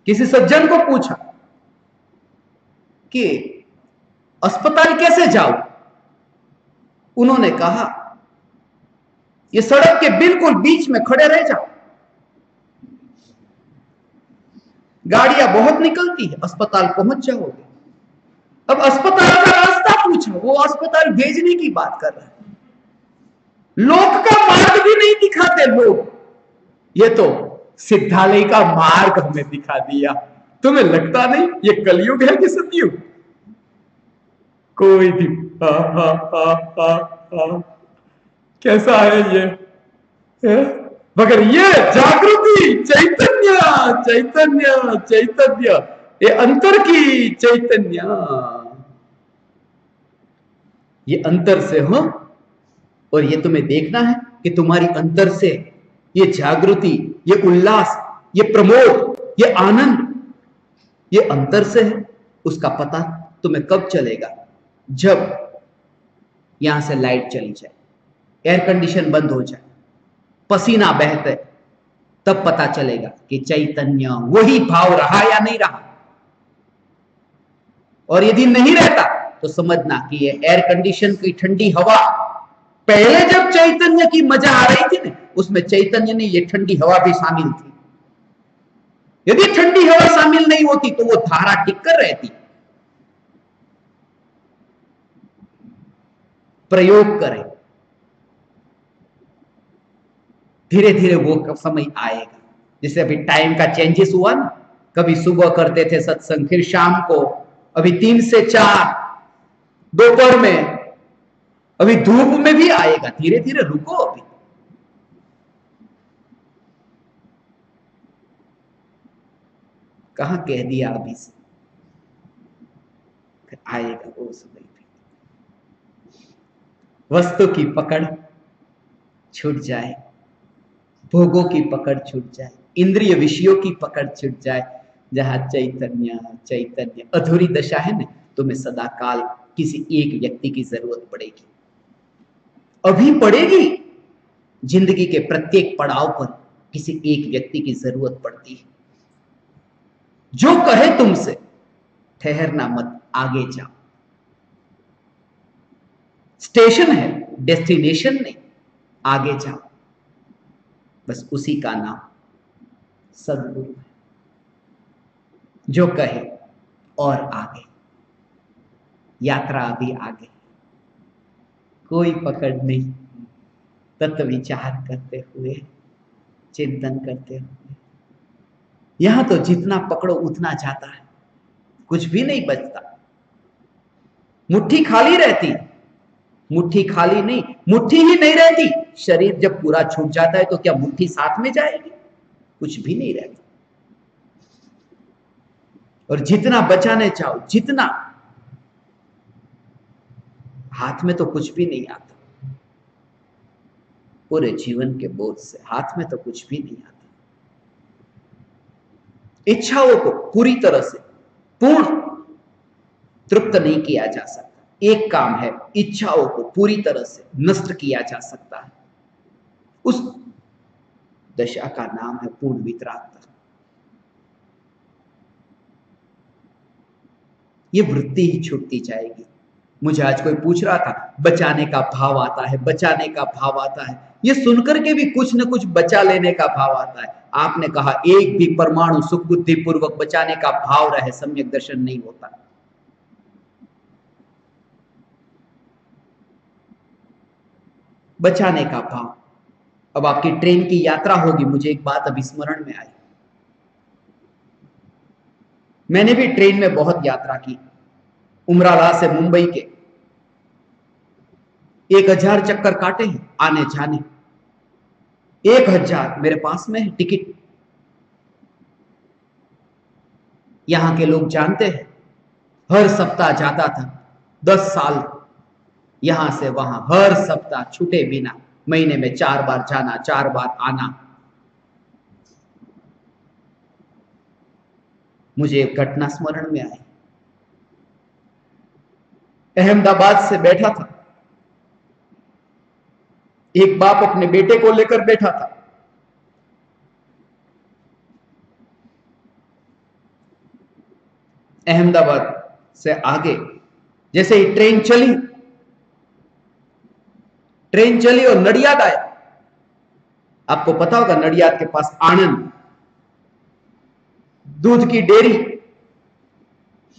किसी सज्जन को पूछा कि अस्पताल कैसे जाऊं? उन्होंने कहा ये सड़क के बिल्कुल बीच में खड़े रह जाओ, गाड़ियां बहुत निकलती है, अस्पताल पहुंच जाओगे। अब अस्पताल का रास्ता पूछा, वो अस्पताल भेजने की बात कर रहा है। लोक का मार्ग भी नहीं दिखाते लोग, ये तो सिद्धालय का मार्ग हमें दिखा दिया। तुम्हें लगता नहीं ये कलयुग है कि सतयुग? कोई भी कैसा है ये है? मगर ये जागृति, चैतन्य चैतन्य चैतन्य, ये अंतर की चैतन्य, ये अंतर से हो। और ये तुम्हें देखना है कि तुम्हारी अंतर से ये जागृति, ये उल्लास, ये प्रमोद, ये आनंद, ये अंतर से है। उसका पता तुम्हें कब चलेगा? जब यहां से लाइट चली जाए, एयर कंडीशन बंद हो जाए, पसीना बहते, तब पता चलेगा कि चैतन्य वही भाव रहा या नहीं रहा। और यदि नहीं रहता तो समझना कि ये एयर कंडीशन की ठंडी हवा, पहले जब चैतन्य की मजा आ रही थी ना, उसमें चैतन्य ने ये ठंडी हवा भी शामिल थी। यदि ठंडी हवा शामिल नहीं होती तो वो धारा टिककर रहती। प्रयोग करें, धीरे धीरे वो समय आएगा। जैसे अभी टाइम का चेंजेस हुआ ना, कभी सुबह करते थे सत्संग, फिर शाम को, अभी 3 से 4 दोपहर में, अभी धूप में भी आएगा। धीरे धीरे रुको, अभी कहां कह दिया अभी से, आएगा वो समय भी। वस्तु की पकड़ छूट जाए, भोगों की पकड़ छूट जाए, इंद्रिय विषयों की पकड़ छूट जाए, जहां चैतन्य चैतन्य अधूरी दशा है ना, तुम्हें सदा काल किसी एक व्यक्ति की जरूरत पड़ेगी। अभी पड़ेगी, जिंदगी के प्रत्येक पड़ाव पर किसी एक व्यक्ति की जरूरत पड़ती है, जो कहे तुमसे ठहरना मत, आगे जाओ। स्टेशन है, डेस्टिनेशन नहीं, आगे जाओ। बस उसी का नाम सद्गुरु है, जो कहे और आगे, यात्रा अभी आगे, कोई पकड़ नहीं। तत्व विचार करते हुए, चिंतन करते हुए, यहां तो जितना पकड़ो उतना जाता है, कुछ भी नहीं बचता। मुट्ठी खाली रहती, मुट्ठी खाली नहीं, मुट्ठी ही नहीं रहती। शरीर जब पूरा छूट जाता है तो क्या मुट्ठी साथ में जाएगी? कुछ भी नहीं रहता। और जितना बचाने चाहो, जितना, हाथ में तो कुछ भी नहीं आता। पूरे जीवन के बोझ से हाथ में तो कुछ भी नहीं आता। इच्छाओं को पूरी तरह से पूर्ण तृप्त नहीं किया जा सकता। एक काम है, इच्छाओं को पूरी तरह से नष्ट किया जा सकता है। उस दशा का नाम है पूर्ण वितरागता। ये वृत्ति ही छूटती जाएगी। मुझे आज कोई पूछ रहा था, बचाने का भाव आता है, बचाने का भाव आता है। ये सुनकर के भी कुछ न कुछ बचा लेने का भाव आता है। आपने कहा एक भी परमाणु सुख बुद्धि पूर्वक बचाने का भाव रहे, सम्यक दर्शन नहीं होता। बचाने का भाव। अब आपकी ट्रेन की यात्रा होगी, मुझे एक बात अभी स्मरण में आई। मैंने भी ट्रेन में बहुत यात्रा की, उमराला से मुंबई के 1000 चक्कर काटे हैं आने जाने। 1000 मेरे पास में है टिकट। यहां के लोग जानते हैं, हर सप्ताह जाता था 10 साल, यहां से वहां हर सप्ताह छूटे बिना, महीने में 4 बार जाना, 4 बार आना। मुझे एक घटना स्मरण में आई। अहमदाबाद से बैठा था, एक बाप अपने बेटे को लेकर बैठा था। अहमदाबाद से आगे जैसे ही ट्रेन चली, ट्रेन चली और नडियाद आया। आपको पता होगा नडियाद के पास आनंद दूध की डेयरी।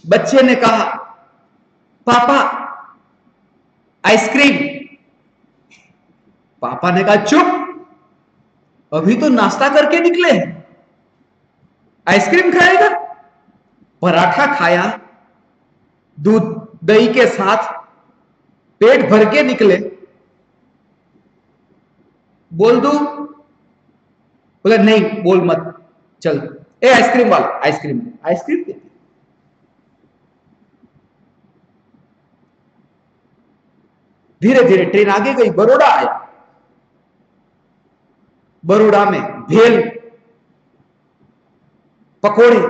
बच्चे ने कहा, पापा आइसक्रीम। पापा ने कहा, चुप, अभी तो नाश्ता करके निकले हैं, आइसक्रीम खाएगा? पराठा खाया, दूध दही के साथ पेट भर के निकले। बोल दू? बोले नहीं, बोल मत, चल ए आइसक्रीम वाला, आइसक्रीम आइसक्रीम दे। धीरे धीरे ट्रेन आगे गई, बड़ौदा आया। बड़ौदा में भेल, पकोड़े,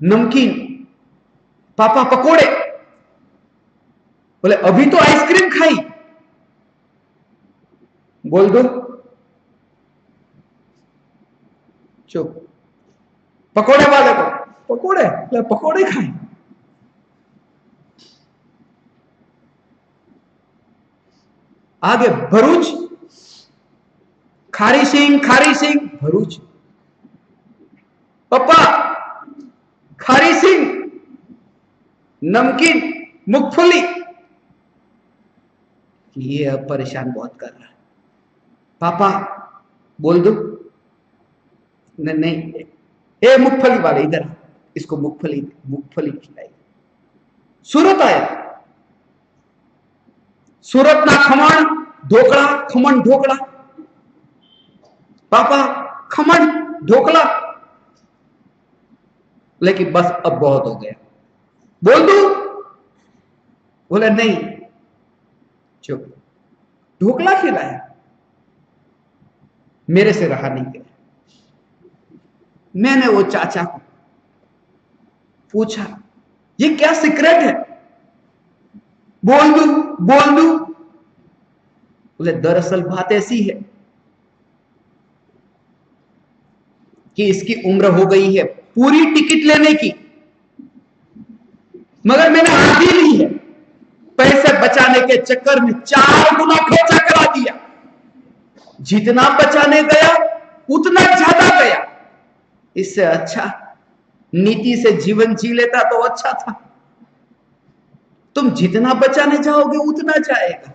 नमकीन। पापा पकोड़े। बोले अभी तो आइसक्रीम खाई। बोल दो? चुप। पकोड़े वाले को पकोड़े, पकोड़े खाए। आगे भरूच, खारी सिंह भरूच। पप्पा खारी सिंह, नमकीन, मूंगफली। ये अब परेशान बहुत कर रहा है। पापा बोल दो। नहीं, ए मूंगफली वाले इधर, इसको मूंगफली मूंगफली खिलाई। सूरत आया, सूरत ना खमण ढोकड़ा, खमण ढोकड़ा। पापा खमण ढोकला। लेकिन बस अब बहुत हो गया, बोल दो। बोले नहीं, चुप। ढोकला खिलाया, मेरे से रहा नहीं गया। मैंने वो चाचा को पूछा, ये क्या सीक्रेट है? बोल दू बोल दू। बोले दरअसल बात ऐसी है कि इसकी उम्र हो गई है पूरी टिकट लेने की, मगर मैंने आधी ली है। पैसे बचाने के चक्कर में 4 गुना खर्चा करा दिया। जितना बचाने गया उतना ज्यादा गया। इससे अच्छा नीति से जीवन जी लेता तो अच्छा था। तुम जितना बचाने जाओगे उतना जाएगा।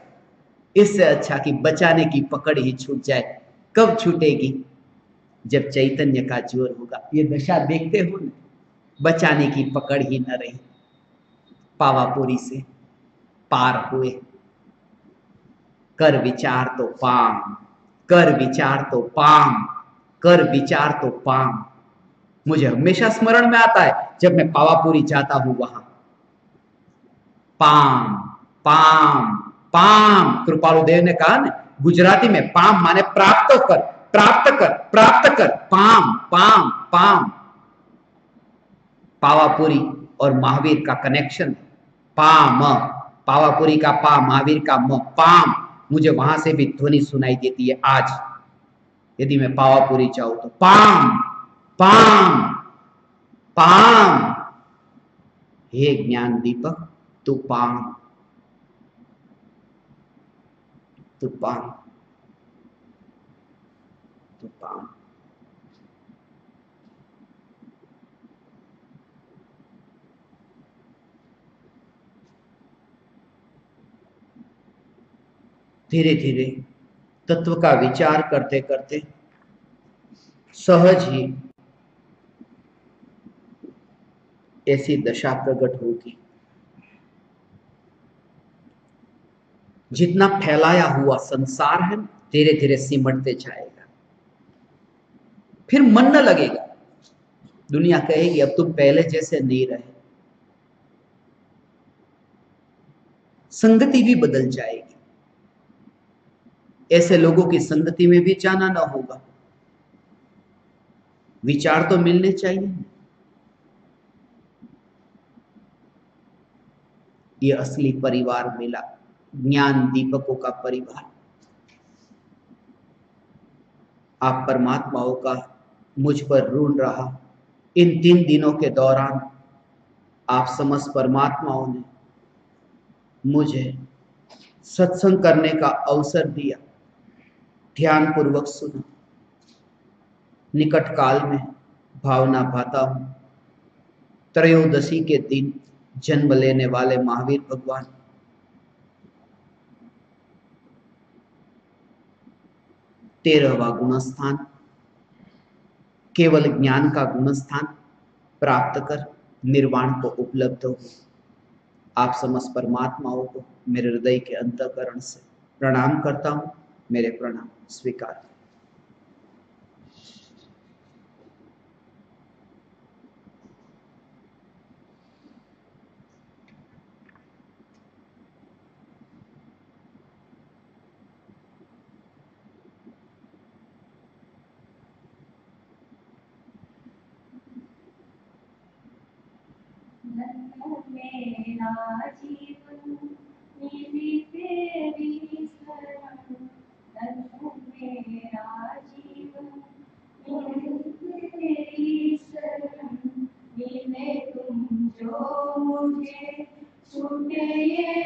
इससे अच्छा कि बचाने की पकड़ ही छूट जाए। कब छूटेगी? जब चैतन्य का जोर होगा। ये दशा देखते हो ना, बचाने की पकड़ ही न रही। पावापुरी से पार हुए। कर विचार तो पाम, कर विचार तो पाम, कर विचार तो पाम। मुझे हमेशा स्मरण में आता है जब मैं पावापुरी जाता हूं वहां। Palm palm palm. कृपालु देव ने कहा ना गुजराती में, पाम माने प्राप्त कर, प्राप्त कर, प्राप्त कर। Palm palm palm. पावापुरी और महावीर का कनेक्शन। पाम, पावापुरी का पा, महावीर का म, पाम। मुझे वहां से भी ध्वनि सुनाई देती है आज। यदि मैं पावापुरी जाऊं तो पाम पाम पाम। हे ज्ञान दीपक, तू पाम, तू पाम, तू पाम। धीरे धीरे तत्व का विचार करते करते सहज ही ऐसी दशा प्रकट होगी। जितना फैलाया हुआ संसार है धीरे धीरे सिमटते जाएगा। फिर मन न लगेगा। दुनिया कहेगी अब तुम पहले जैसे नहीं रहे। संगति भी बदल जाएगी। ऐसे लोगों की संगति में भी जाना ना होगा। विचार तो मिलने चाहिए। ये असली परिवार मिला, ज्ञान दीपकों का परिवार। आप परमात्माओं का मुझ पर ऋण रहा। इन 3 दिनों के दौरान आप समस्त परमात्माओं ने मुझे सत्संग करने का अवसर दिया। ध्यान पूर्वक सुना। निकट काल में भावना भाता हूं। त्रयोदशी के दिन जन्म लेने वाले महावीर भगवान, 13वां गुणस्थान, केवल ज्ञान का गुणस्थान प्राप्त कर निर्वाण को उपलब्ध हो। आप समस्त परमात्माओं को मेरे हृदय के अंतःकरण से प्रणाम करता हूं। मेरे प्रणाम स्वीकार। मेरा जीवन मेरी तेरी शरण, मेरा जीवन मेरी ये